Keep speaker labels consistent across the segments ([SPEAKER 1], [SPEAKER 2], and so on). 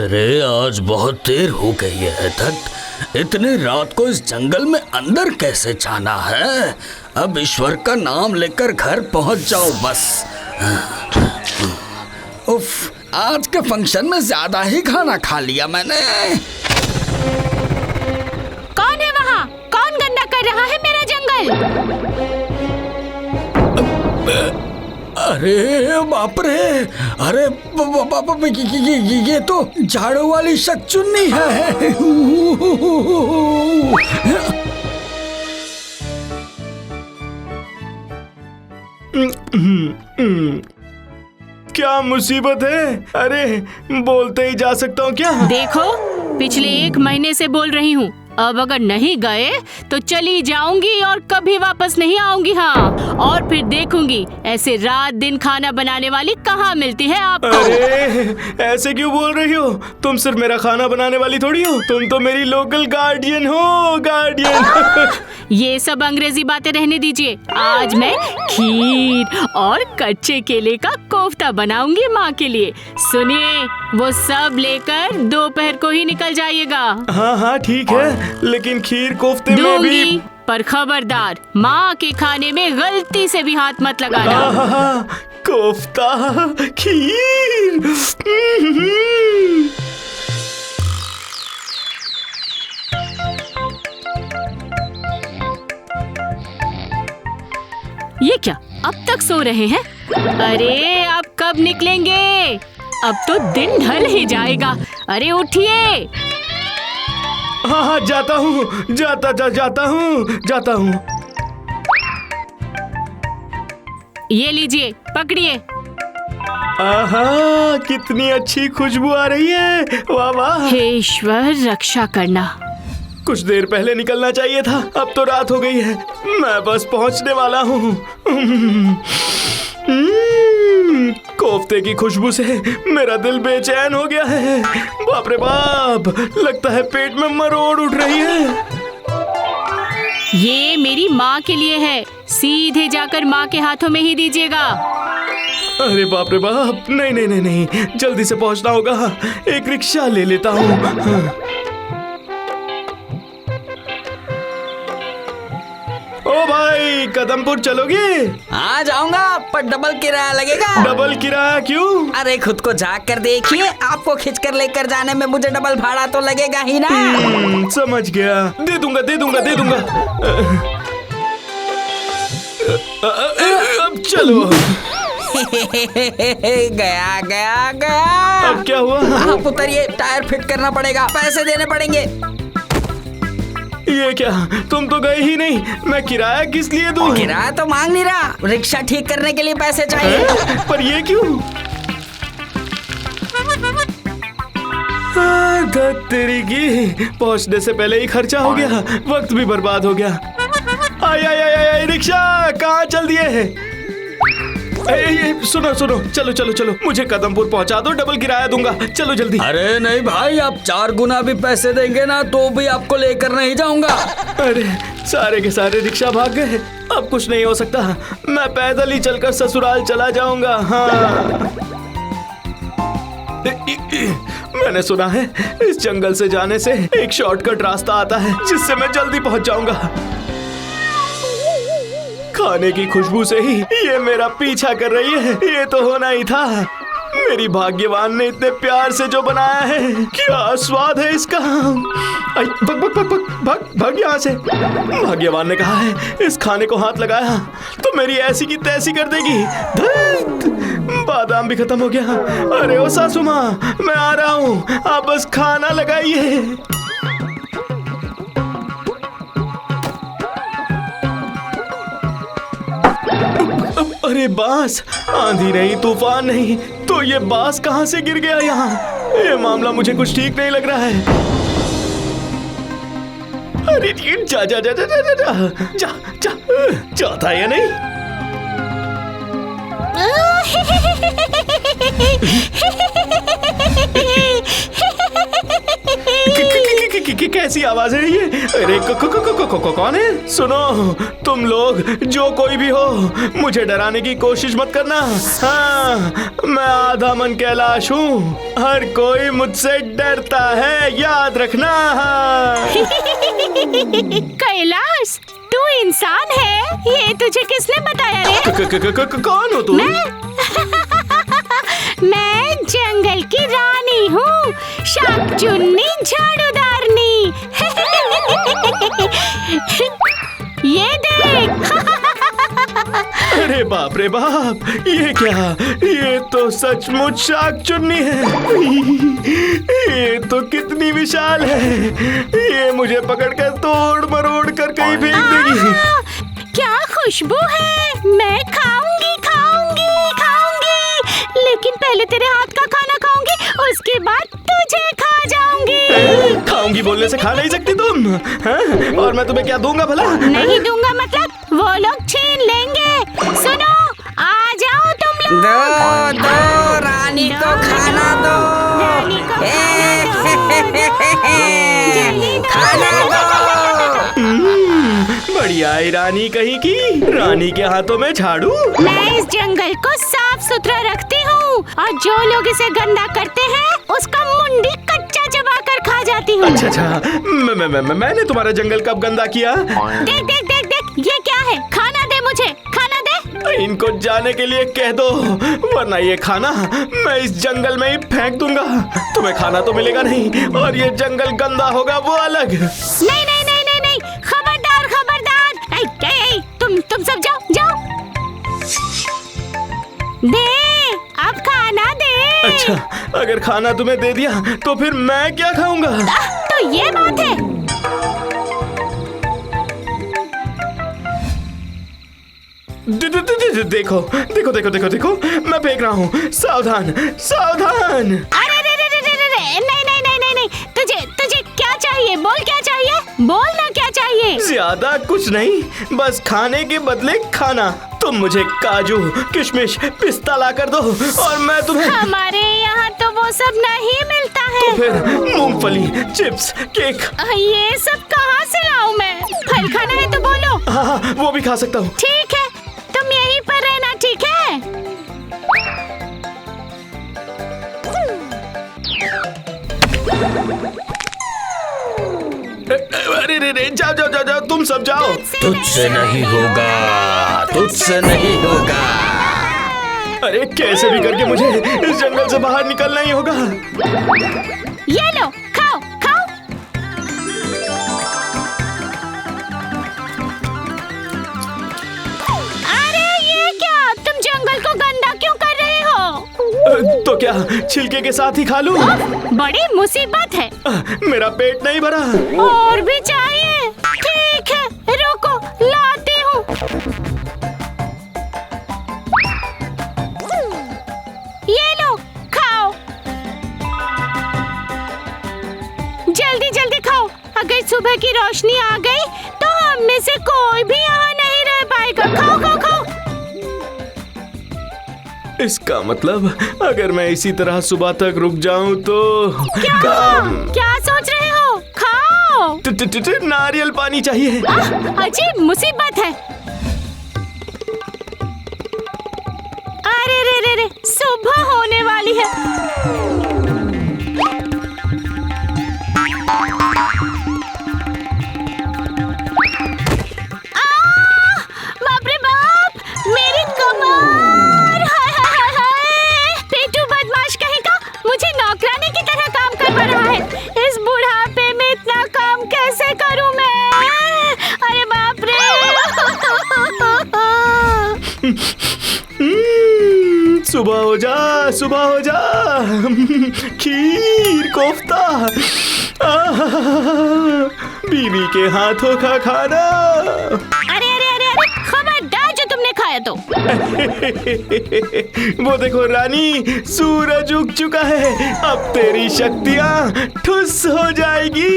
[SPEAKER 1] अरे आज बहुत देर हो गई है तक। इतने रात को इस जंगल में अंदर कैसे जाना है? अब ईश्वर का नाम लेकर घर पहुंच जाओ बस। उफ, आज के फंक्शन में ज्यादा ही खाना खा लिया मैंने।
[SPEAKER 2] कौन है वहाँ? कौन गंदा कर रहा है मेरा जंगल?
[SPEAKER 1] अरे बाप रे! अरे ये तो झाड़ू वाली शकचुन्नी है।
[SPEAKER 3] क्या मुसीबत है? अरे बोलते ही जा सकता हूँ क्या?
[SPEAKER 2] देखो, पिछले 1 महीने से बोल रही हूँ, अब अगर नहीं गए तो चली जाऊंगी और कभी वापस नहीं आऊंगी। हाँ, और फिर देखूंगी ऐसे रात दिन खाना बनाने वाली कहाँ मिलती है आपको।
[SPEAKER 3] अरे ऐसे क्यों बोल रही हो? तुम सिर्फ मेरा खाना बनाने वाली थोड़ी हो, तुम तो मेरी लोकल गार्डियन हो। गार्डियन।
[SPEAKER 2] ये सब अंग्रेजी बातें रहने दीजिए। आज मैं खीर और कच्चे केले का कोफ्ता बनाऊंगी माँ के लिए। सुनिए, वो सब लेकर दोपहर को ही निकल जाइएगा।
[SPEAKER 3] हाँ हाँ ठीक है, लेकिन खीर कोफ्ते में भी।
[SPEAKER 2] दूंगी, पर खबरदार माँ के खाने में गलती से भी हाथ मत लगाना।
[SPEAKER 3] कोफ्ता, खीर।
[SPEAKER 2] ये क्या, अब तक सो रहे हैं? अरे आप कब निकलेंगे? अब तो दिन ढल ही जाएगा। अरे उठिए।
[SPEAKER 3] हाँ हाँ जाता हूँ, जाता हूँ।
[SPEAKER 2] ये लीजिए, पकड़िए।
[SPEAKER 3] आहा, कितनी अच्छी खुशबू आ रही है। वाह वाह।
[SPEAKER 2] हे ईश्वर, रक्षा करना।
[SPEAKER 3] कुछ देर पहले निकलना चाहिए था, अब तो रात हो गई है। मैं बस पहुंचने वाला हूँ। कोफ्ते की खुशबू से मेरा दिल बेचैन हो गया है। बाप रे बाप, लगता है पेट में मरोड़ उठ रही है।
[SPEAKER 2] ये मेरी माँ के लिए है, सीधे जाकर माँ के हाथों में ही दीजिएगा।
[SPEAKER 3] अरे बाप रे बाप, नहीं नहीं नहीं नहीं, जल्दी से पहुंचना होगा। एक रिक्शा ले लेता हूँ। ओ भाई, कदमपुर चलोगे?
[SPEAKER 1] आ जाऊंगा, पर डबल किराया लगेगा।
[SPEAKER 3] डबल किराया क्यों?
[SPEAKER 1] अरे खुद को झाँक कर देखिए, आपको खींचकर लेकर जाने में मुझे डबल भाड़ा तो लगेगा ही ना।
[SPEAKER 3] समझ गया, दे दूंगा। अब चलो।
[SPEAKER 1] गया।
[SPEAKER 3] अब क्या हुआ?
[SPEAKER 1] आप उतरिए, टायर फिट करना पड़ेगा, पैसे देने पड़ेंगे।
[SPEAKER 3] ये क्या, तुम तो गए ही नहीं, मैं किराया किस लिए दूं?
[SPEAKER 1] किराया तो मांग नहीं रहा, रिक्शा ठीक करने के लिए पैसे चाहिए।
[SPEAKER 3] पर ये क्यों? तेरी की, पहुंचने से पहले ही खर्चा हो गया, वक्त भी बर्बाद हो गया। आई रिक्शा, कहाँ चल दिए? सुनो, चलो, मुझे कदमपुर पहुंचा दो, डबल किराया दूंगा, चलो जल्दी।
[SPEAKER 1] अरे नहीं भाई, आप 4 गुना भी पैसे देंगे ना तो भी आपको लेकर नहीं जाऊंगा।
[SPEAKER 3] अरे सारे के सारे रिक्शा भाग गए, अब कुछ नहीं हो सकता, मैं पैदल ही चलकर ससुराल चला जाऊंगा। हाँ, मैंने सुना है इस जंगल से जाने से एक शॉर्टकट रास्ता आता है जिससे मैं जल्दी पहुंच जाऊंगा। खाने की खुशबू से ही ये मेरा पीछा कर रही है, ये तो होना ही था। मेरी भाग्यवान ने इतने प्यार से जो बनाया है, क्या स्वाद है इसका। भाग यहाँ से। भाग्यवान ने कहा है इस खाने को हाथ लगाया तो मेरी ऐसी की तैसी कर देगी। बादाम भी खत्म हो गया। अरे ओ सासू माँ, मैं आ रहा हूँ, आप बस खाना लगाइए। अरे बांस, आंधी नहीं तूफान नहीं तो ये बांस कहाँ से गिर गया यहाँ? ये मामला मुझे कुछ ठीक नहीं लग रहा है। अरे जाता या नहीं? कैसी आवाज है ये? अरे कौन है? सुनो, तुम लोग जो कोई भी हो, मुझे डराने की कोशिश मत करना। हाँ, मैं आधा मन कैलाश हूँ, हर कोई मुझसे डरता है, याद रखना।
[SPEAKER 2] कैलाश, तू इंसान है? ये तुझे किसने बताया रे?
[SPEAKER 3] कौन हो तुम?
[SPEAKER 2] मैं जंगल की रानी हूँ, शाकचुन्नी झाड़ूदारनी। ये देख।
[SPEAKER 3] अरे बाप रे बाप, ये क्या? ये तो सचमुच शाकचुन्नी है। ये तो कितनी विशाल है, ये मुझे पकड़कर तोड़ मरोड़ कर कहीं फेंक देगी।
[SPEAKER 2] क्या खुशबू है! मैं खाऊंगी खाऊंगी खाऊंगी, लेकिन पहले तेरे हाथ का खाना खाऊंगी, उसके बाद तुझे खा जाऊंगी।
[SPEAKER 3] खाऊंगी बोलने से खा नहीं सकती तुम, हाँ? और मैं तुम्हें क्या दूंगा भला?
[SPEAKER 2] नहीं दूंगा मतलब वो लोग छीन लेंगे। सुनो, आ जाओ तुम लोग।
[SPEAKER 4] दो रानी को खाना दो।
[SPEAKER 2] रानी को खाना दो।
[SPEAKER 3] बढ़िया है रानी कहीं की, रानी के हाथों में झाड़ू।
[SPEAKER 2] मैं इस जंगल को साफ सुथरा रखती हूँ, और जो लोग इसे गंदा करते हैं उसका मुंडी कच्चा चबा कर खा जाती हूँ।
[SPEAKER 3] अच्छा, मैंने तुम्हारा जंगल कब गंदा किया?
[SPEAKER 2] देख देख देख देख, ये क्या है? खाना दे मुझे, खाना दे।
[SPEAKER 3] इनको जाने के लिए कह दो, वरना ये खाना मैं इस जंगल में ही फेंक दूंगा। तुम्हें खाना तो मिलेगा नहीं, और ये जंगल गंदा होगा वो अलग।
[SPEAKER 2] नहीं नहीं नहीं नहीं नहीं, खबरदार खबरदार। ऐ, तुम सब जाओ जाओ। दे, अब खाना दे।
[SPEAKER 3] अच्छा, अगर खाना तुम्हें दे दिया तो फिर मैं क्या खाऊंगा?
[SPEAKER 2] तो ये बात है।
[SPEAKER 3] देखो देखो देखो देखो देखो, मैं फेंक रहा हूँ, सावधान सावधान।
[SPEAKER 2] अरे रे रे रे रे रे, नहीं नहीं नहीं नहीं नहीं, तुझे क्या चाहिए? बोल क्या चाहिए, बोल ना क्या चाहिए।
[SPEAKER 3] ज्यादा कुछ नहीं, बस खाने के बदले खाना। तुम मुझे काजू, किशमिश, पिस्ता ला कर दो, और मैं तुम्हें।
[SPEAKER 2] हमारे यहाँ तो वो सब नहीं मिलता है।
[SPEAKER 3] तो फिर मूंगफली, चिप्स, केक।
[SPEAKER 2] ये सब कहाँ से लाऊं मैं? फल खाना है तो बोलो।
[SPEAKER 3] हाँ, वो भी खा सकता हूँ।
[SPEAKER 2] ठीक है, तुम यहीं पर रहना, ठीक है?
[SPEAKER 3] अरे रे रे, जाओ जाओ जाओ जाओ, तुम सब जाओ।
[SPEAKER 1] तुझसे नहीं होगा, तुझसे नहीं होगा।
[SPEAKER 3] अरे कैसे भी करके मुझे इस जंगल से बाहर निकलना ही होगा।
[SPEAKER 2] ये लो, खाओ खाओ। अरे ये क्या, तुम जंगल को गंदा क्यों कर रहे हो?
[SPEAKER 3] तो क्या छिलके के साथ ही खा लूं?
[SPEAKER 2] बड़ी मुसीबत है।
[SPEAKER 3] मेरा पेट नहीं भरा।
[SPEAKER 2] और भी चाहिए? ठीक है, रुको, लाती हूँ। ये लो, खाओ। जल्दी जल्दी खाओ, अगर सुबह की रोशनी आ गई तो हम में से कोई भी यहाँ नहीं रह पाएगा। खाओ खाओ खाओ।
[SPEAKER 3] इसका मतलब अगर मैं इसी तरह सुबह तक रुक जाऊं तो
[SPEAKER 2] क्या सोच रहे हो? खाओ।
[SPEAKER 3] नारियल पानी चाहिए।
[SPEAKER 2] अजीब मुसीबत है। अरे रे रे रे, सुबह होने वाली है। बाप रे बाप, मेरी कमर! हाय हाय हाय हाय! पेटू बदमाश कहेगा, मुझे नौकरानी की तरह काम करवा रहा है। इस बुढ़ापे में इतना काम कैसे करूं मैं? अरे बाप रे!
[SPEAKER 3] सुबह हो जा, सुबह हो जा। खीर, कोफ्ता, बीवी के हाथों का खाना।
[SPEAKER 2] अरे अरे अरे अरे, खबरदार जो तुमने खाया तो।
[SPEAKER 3] वो देखो रानी, सूरज उग चुका है, अब तेरी शक्तियाँ ठुस हो जाएगी।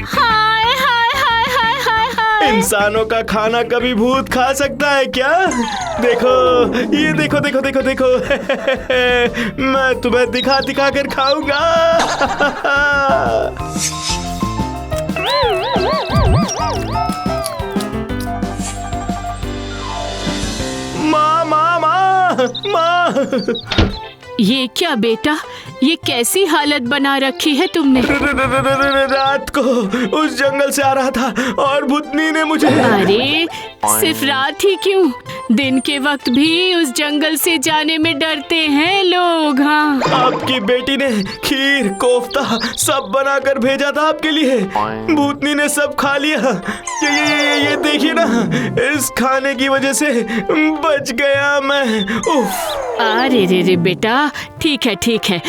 [SPEAKER 2] हाय हाय हाय हाय हाय हाय।
[SPEAKER 3] इंसानों का खाना कभी भूत खा सकता है क्या? देखो, ये देखो देखो देखो देखो। मैं तुम्हें दिखा दिखा कर खाऊंगा। माँ माँ माँ माँ।
[SPEAKER 2] ये क्या बेटा, ये कैसी हालत बना रखी है तुमने?
[SPEAKER 3] रात को उस जंगल से आ रहा था और भूतनी ने मुझे।
[SPEAKER 2] अरे सिर्फ रात ही क्यों, दिन के वक्त भी उस जंगल से जाने में डरते हैं लोग। हाँ,
[SPEAKER 3] आपकी बेटी ने खीर कोफ्ता सब बनाकर भेजा था आपके लिए। भूतनी ने सब खा लिया। ये देखिए ना, इस खाने की वजह से बच गया मैं। उफ।
[SPEAKER 2] अरे रे बेटा, ठीक है,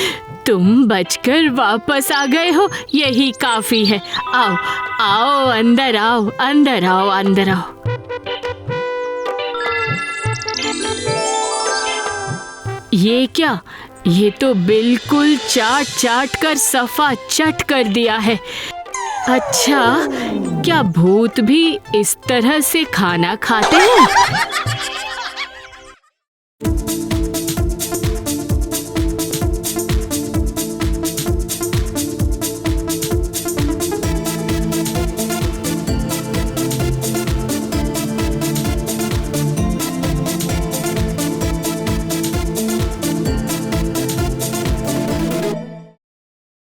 [SPEAKER 2] तुम बचकर वापस आ गए हो, यही काफी है। आओ आओ, अंदर आओ, अंदर आओ, अंदर आओ। ये क्या, ये तो बिल्कुल चाट कर सफा चट कर दिया है। अच्छा, क्या भूत भी इस तरह से खाना खाते हैं?